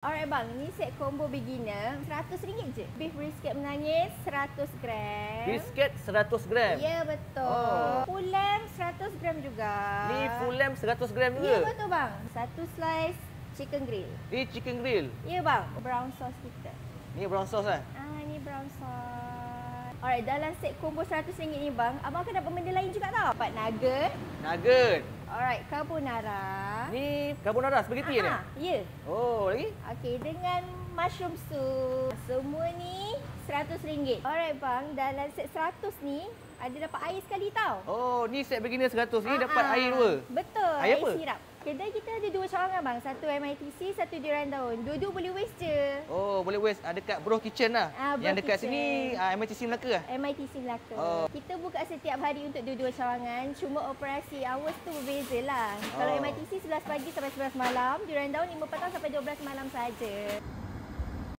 Alright bang, ni set combo beginner RM100 je. Beef brisket menangis 100 gram. Brisket 100 gram. Ya betul. Oh. Full lamb 100 gram juga. Ni full lamb 100 gram juga? Ya betul bang. Satu slice chicken grill. Ni chicken grill? Ya bang. Brown sauce kita. Ni brown sauce lah? Ni brown sauce. Alright, dalam set combo RM100 ni bang, abang akan dapat benda lain juga tau. Dapat nugget. Nugget. Alright, carbonara. Ni carbonara spaghetti ni? Ya. Oh, lagi? Okey, dengan mushroom soup. Semua ni RM100. Alright bang, dalam set 100 ni ada dapat air sekali tau. Oh, ni set beginner 100 ni dapat air dua? Betul, air apa? Sirap. Kedai kita ada dua cawangan bang, satu MITC, satu di Randaun. Dua-dua boleh waste je. Oh, boleh waste. Dekat Bro Kitchen lah. Yang dekat Kitchen. Sini MITC Melaka lah? MITC Melaka. Oh. Kita buka setiap hari untuk dua-dua cawangan. Cuma operasi hours tu berbeza lah. Kalau MITC 11 pagi sampai 11 malam, di Randaun 5 petang sampai 12 malam saja.